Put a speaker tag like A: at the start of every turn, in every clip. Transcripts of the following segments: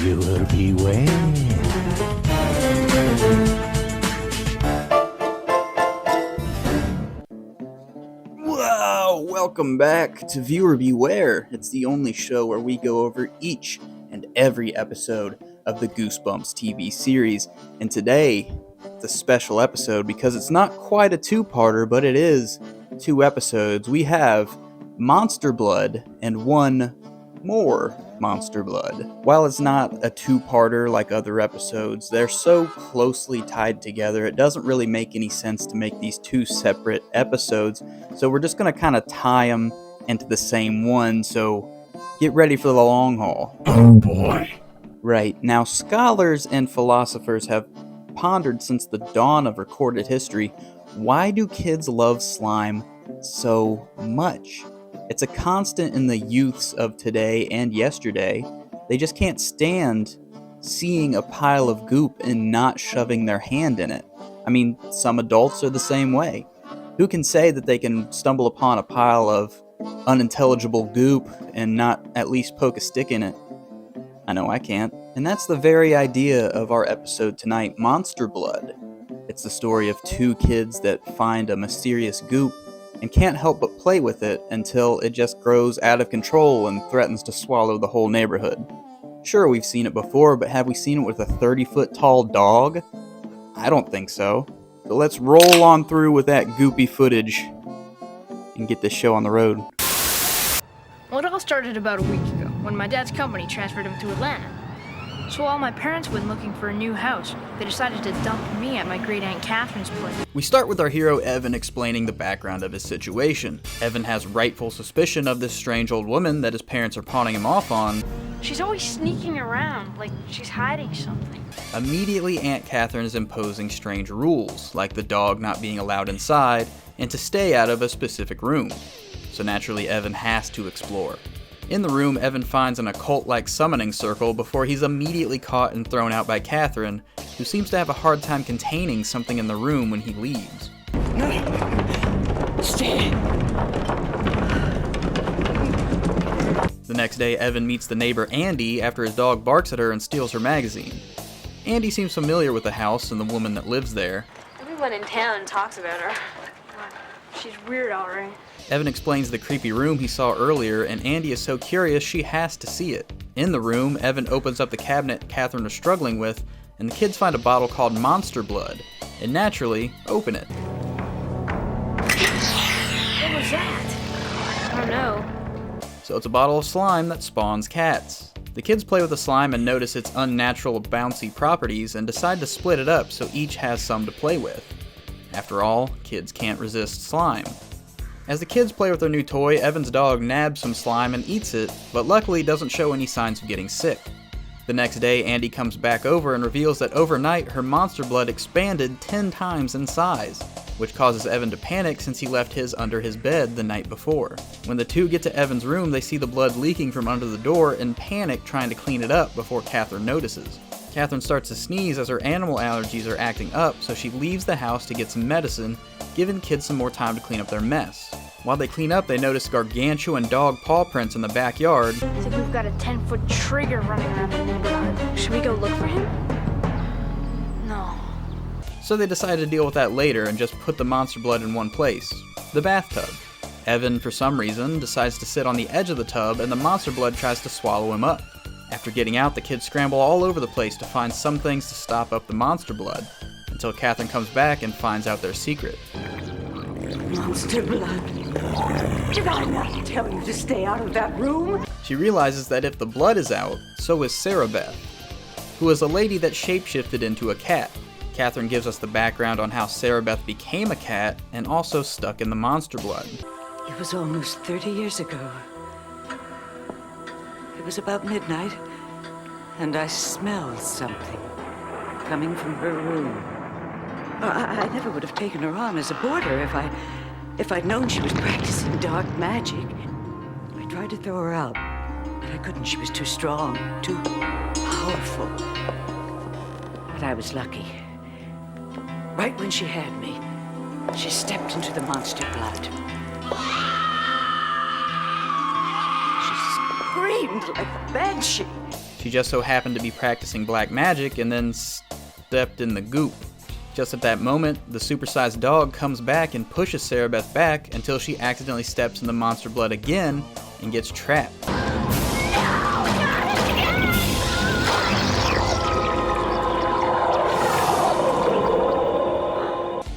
A: Viewer beware. Whoa! Welcome back to Viewer Beware. It's the only show where we go over each and every episode of the Goosebumps TV series. And today, it's a special episode because it's not quite a two-parter, but it is two episodes. We have Monster Blood and one more Monster Blood. While it's not a two-parter like other episodes, they're so closely tied together, it doesn't really make any sense to make these two separate episodes, so we're just going to kind of tie them into the same one, so get ready for the long haul.
B: Oh boy.
A: Right, now scholars and philosophers have pondered since the dawn of recorded history, why do kids love slime so much? It's a constant in the youths of today and yesterday. They just can't stand seeing a pile of goop and not shoving their hand in it. I mean, some adults are the same way. Who can say that they can stumble upon a pile of unintelligible goop and not at least poke a stick in it? I know I can't. And that's the very idea of our episode tonight, Monster Blood. It's the story of two kids that find a mysterious goop and can't help but play with it until it just grows out of control and threatens to swallow the whole neighborhood. Sure, we've seen it before, but have we seen it with a 30-foot tall dog? I don't think so. So let's roll on through with that goopy footage and get this show on the road.
C: Well, it all started about a week ago when my dad's company transferred him to Atlanta. So while my parents went looking for a new house, they decided to dump me at my great Aunt Catherine's place.
A: We start with our hero Evan explaining the background of his situation. Evan has rightful suspicion of this strange old woman that his parents are pawning him off on.
C: She's always sneaking around, like she's hiding something.
A: Immediately, Aunt Catherine is imposing strange rules, like the dog not being allowed inside and to stay out of a specific room. So naturally, Evan has to explore. In the room, Evan finds an occult-like summoning circle before he's immediately caught and thrown out by Catherine, who seems to have a hard time containing something in the room when he leaves.
B: No. Stay.
A: The next day, Evan meets the neighbor Andy after his dog barks at her and steals her magazine. Andy seems familiar with the house and the woman that lives there.
C: Everyone in town talks about her. She's weird, all right.
A: Evan explains the creepy room he saw earlier, and Andy is so curious she has to see it. In the room, Evan opens up the cabinet Catherine was struggling with, and the kids find a bottle called Monster Blood, and naturally, open it.
C: What was that? I don't know.
A: So it's a bottle of slime that spawns cats. The kids play with the slime and notice its unnatural bouncy properties and decide to split it up so each has some to play with. After all, kids can't resist slime. As the kids play with their new toy, Evan's dog nabs some slime and eats it, but luckily doesn't show any signs of getting sick. The next day, Andy comes back over and reveals that overnight her Monster Blood expanded 10 times in size, which causes Evan to panic since he left his under his bed the night before. When the two get to Evan's room, they see the blood leaking from under the door and panic trying to clean it up before Catherine notices. Catherine starts to sneeze as her animal allergies are acting up, so she leaves the house to get some medicine, giving kids some more time to clean up their mess. While they clean up, they notice gargantuan dog paw prints in the backyard.
C: It's like we've got a 10-foot trigger running around the neighborhood. Should we go look for him? No.
A: So they decide to deal with that later and just put the Monster Blood in one place, the bathtub. Evan, for some reason, decides to sit on the edge of the tub and the Monster Blood tries to swallow him up. After getting out, the kids scramble all over the place to find some things to stop up the Monster Blood, until Catherine comes back and finds out their secret.
B: Monster Blood. Did I not tell you to stay out of that room?
A: She realizes that if the blood is out, so is Sarah Beth, who is a lady that shapeshifted into a cat. Catherine gives us the background on how Sarah Beth became a cat and also stuck in the Monster Blood.
B: It was almost 30 years ago. It was about midnight, and I smelled something coming from her room. I never would have taken her on as a boarder if I'd known she was practicing dark magic. I tried to throw her out, but I couldn't. She was too strong, too powerful. But I was lucky. Right when she had me, she stepped into the Monster Blood. She screamed like a banshee.
A: She She just so happened to be practicing black magic and then stepped in the goop. Just at that moment, the supersized dog comes back and pushes Sarah Beth back until she accidentally steps in the monster blood again and gets trapped.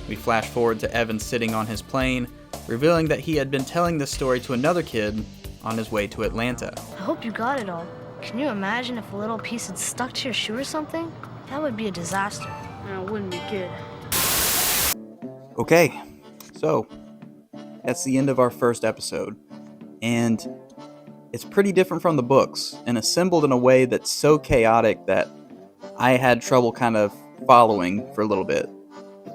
A: We flash forward to Evan sitting on his plane, revealing that he had been telling this story to another kid on his way to Atlanta.
D: I hope you got it all. Can you imagine if a little piece had stuck to your shoe or something? That would be a disaster.
C: No, it wouldn't be good.
A: Okay, so that's the end of our first episode, and it's pretty different from the books and assembled in a way that's so chaotic that I had trouble kind of following for a little bit.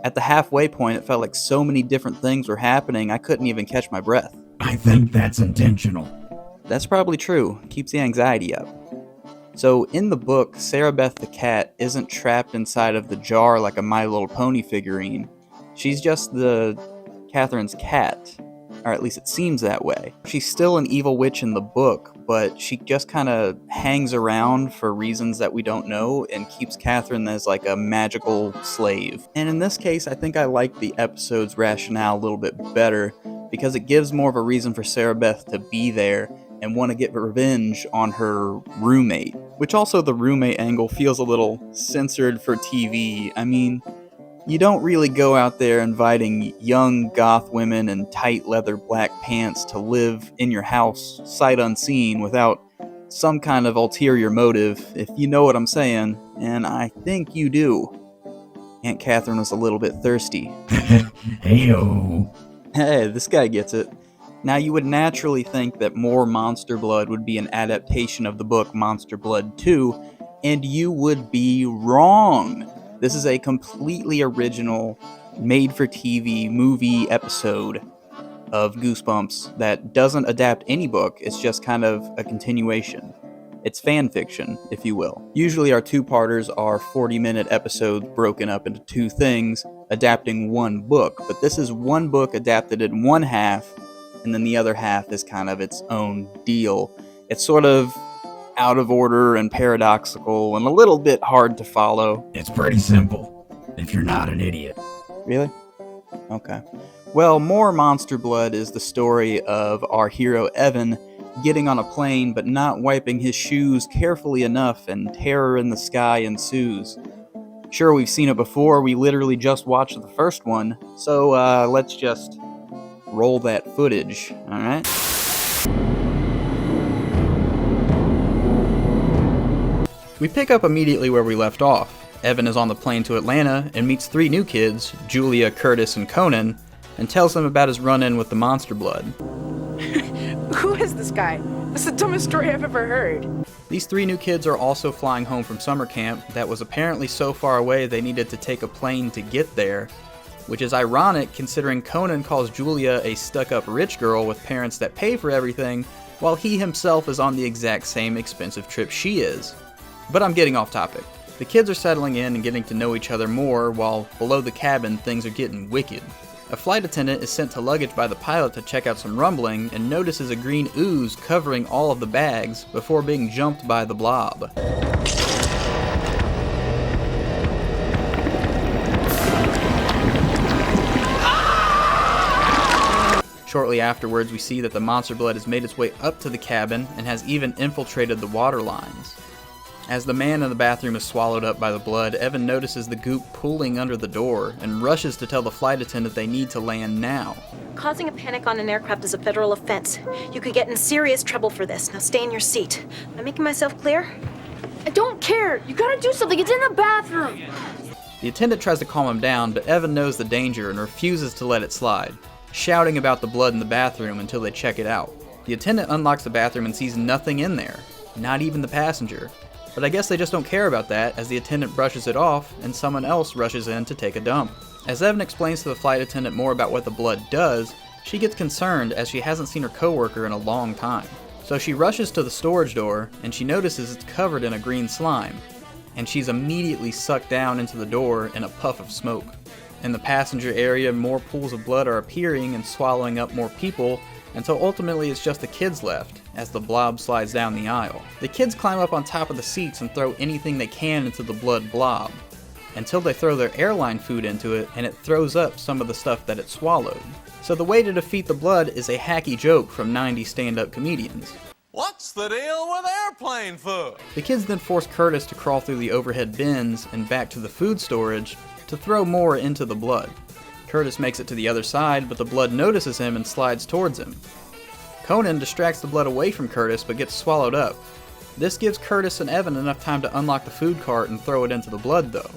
A: At the halfway point, it felt like so many different things were happening, I couldn't even catch my breath.
E: I think that's intentional.
A: That's probably true. Keeps the anxiety up. So in the book, Sarah Beth the cat isn't trapped inside of the jar like a My Little Pony figurine. She's just Catherine's cat, or at least it seems that way. She's still an evil witch in the book, but she just kind of hangs around for reasons that we don't know and keeps Catherine as like a magical slave. And in this case, I think I like the episode's rationale a little bit better because it gives more of a reason for Sarah Beth to be there and want to get revenge on her roommate. Which also the roommate angle feels a little censored for TV. I mean, you don't really go out there inviting young goth women in tight leather black pants to live in your house sight unseen without some kind of ulterior motive, if you know what I'm saying, and I think you do. Aunt Catherine was a little bit thirsty.
E: Heyo.
A: Hey, this guy gets it. Now, you would naturally think that more Monster Blood would be an adaptation of the book Monster Blood 2, and you would be wrong. This is a completely original, made-for-TV movie episode of Goosebumps that doesn't adapt any book, it's just kind of a continuation. It's fan fiction, if you will. Usually our two-parters are 40-minute episodes broken up into two things, adapting one book, but this is one book adapted in one half, and then the other half is kind of its own deal. It's sort of out of order and paradoxical and a little bit hard to follow.
E: It's pretty simple, if you're not an idiot.
A: Really? Okay. Well, More Monster Blood is the story of our hero Evan getting on a plane but not wiping his shoes carefully enough, and terror in the sky ensues. Sure, we've seen it before, we literally just watched the first one, so let's just roll that footage, alright? We pick up immediately where we left off. Evan is on the plane to Atlanta and meets three new kids, Julia, Curtis, and Conan, and tells them about his run-in with the Monster Blood.
F: Who is this guy? That's the dumbest story I've ever heard.
A: These three new kids are also flying home from summer camp that was apparently so far away they needed to take a plane to get there, which is ironic considering Conan calls Julia a stuck-up rich girl with parents that pay for everything, while he himself is on the exact same expensive trip she is. But I'm getting off topic. The kids are settling in and getting to know each other more, while below the cabin things are getting wicked. A flight attendant is sent to luggage by the pilot to check out some rumbling and notices a green ooze covering all of the bags before being jumped by the blob. Shortly afterwards, we see that the Monster Blood has made its way up to the cabin and has even infiltrated the water lines. As the man in the bathroom is swallowed up by the blood, Evan notices the goop pooling under the door and rushes to tell the flight attendant they need to land now.
G: Causing a panic on an aircraft is a federal offense. You could get in serious trouble for this. Now stay in your seat. Am I making myself clear?
C: I don't care. You gotta do something. It's in the bathroom.
A: The attendant tries to calm him down, but Evan knows the danger and refuses to let it slide, shouting about the blood in the bathroom until they check it out. The attendant unlocks the bathroom and sees nothing in there, not even the passenger. But I guess they just don't care about that, as the attendant brushes it off and someone else rushes in to take a dump. As Evan explains to the flight attendant more about what the blood does, she gets concerned as she hasn't seen her coworker in a long time. So she rushes to the storage door and she notices it's covered in a green slime, and she's immediately sucked down into the door in a puff of smoke. In the passenger area, more pools of blood are appearing and swallowing up more people, until ultimately it's just the kids left as the blob slides down the aisle. The kids climb up on top of the seats and throw anything they can into the blood blob, until they throw their airline food into it and it throws up some of the stuff that it swallowed. So the way to defeat the blood is a hacky joke from 90s stand-up comedians.
H: What's the deal with airplane food?
A: The kids then force Curtis to crawl through the overhead bins and back to the food storage to throw more into the blood. Curtis makes it to the other side, but the blood notices him and slides towards him. Conan distracts the blood away from Curtis but gets swallowed up. This gives Curtis and Evan enough time to unlock the food cart and throw it into the blood though,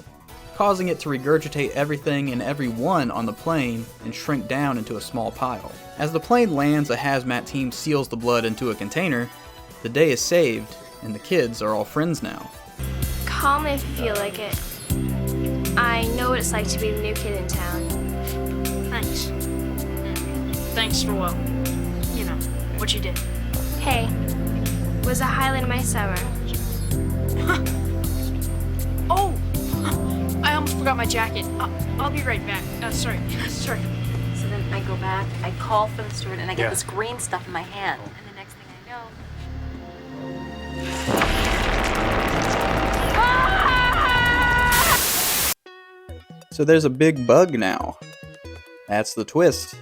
A: causing it to regurgitate everything and everyone on the plane and shrink down into a small pile. As the plane lands, a hazmat team seals the blood into a container. The day is saved, and the kids are all friends now.
D: Call me if you feel like it. I know what it's like to be the new kid in town.
C: Thanks. Thanks for, well, you know, what you did.
D: Hey, was a highlight of my summer.
C: Oh! I almost forgot my jacket. I'll be right back. Sorry. Sorry.
G: So then I go back, I call for the steward, and I get this green stuff in my hand. And the next thing I know...
A: So there's a big bug now. That's the twist.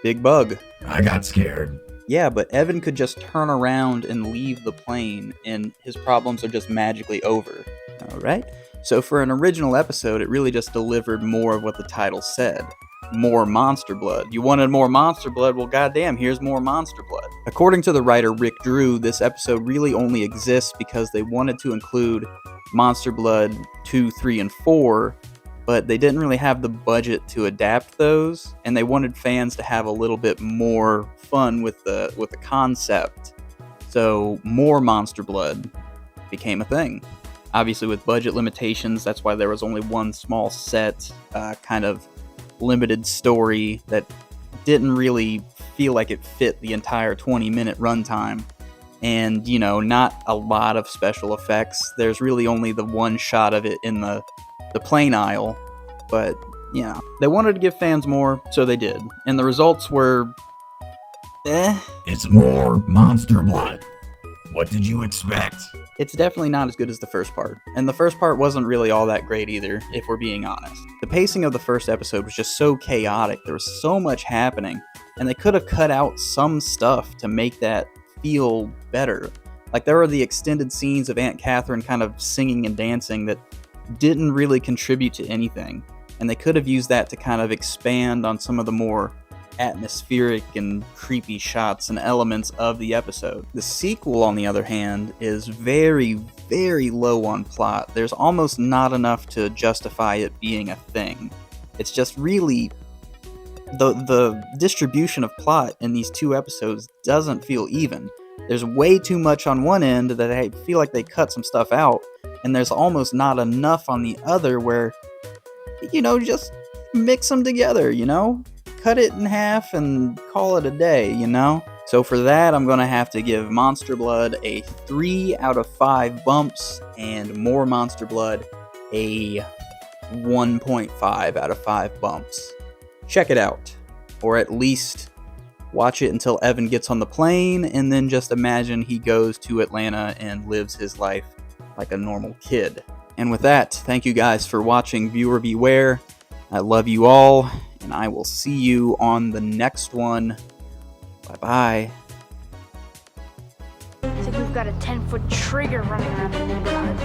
A: Big bug.
E: I got scared.
A: Yeah, but Evan could just turn around and leave the plane, and his problems are just magically over. Alright? So for an original episode, it really just delivered more of what the title said. More monster blood. You wanted more monster blood? Well, goddamn, here's more monster blood. According to the writer Rick Drew, this episode really only exists because they wanted to include Monster Blood 2, 3, and 4, but they didn't really have the budget to adapt those, and they wanted fans to have a little bit more fun with the concept. So more Monster Blood became a thing. Obviously with budget limitations, that's why there was only one small set, kind of limited story that didn't really feel like it fit the entire 20-minute runtime. And, you know, not a lot of special effects. There's really only the one shot of it in the plane aisle. But, you know, they wanted to give fans more, so they did. And the results were...
E: It's more monster blood. What did you expect?
A: It's definitely not as good as the first part, and the first part wasn't really all that great either, if we're being honest. The pacing of the first episode was just so chaotic, there was so much happening, and they could have cut out some stuff to make that feel better. Like, there were the extended scenes of Aunt Catherine kind of singing and dancing that didn't really contribute to anything, and they could have used that to kind of expand on some of the more atmospheric and creepy shots and elements of the episode. The sequel, on the other hand, is very, very low on plot. There's almost not enough to justify it being a thing. It's just really... The distribution of plot in these two episodes doesn't feel even. There's way too much on one end that I feel like they cut some stuff out, and there's almost not enough on the other where, you know, just mix them together, you know? Cut it in half and call it a day, you know? So for that, I'm gonna have to give Monster Blood a 3 out of 5 bumps, and More Monster Blood a 1.5 out of 5 bumps. Check it out, or at least watch it until Evan gets on the plane, and then just imagine he goes to Atlanta and lives his life like a normal kid. And with that, thank you guys for watching Viewer Beware. I love you all, and I will see you on the next one. Bye-bye.
D: It's like we've got a 10-foot trigger running around the neighborhood.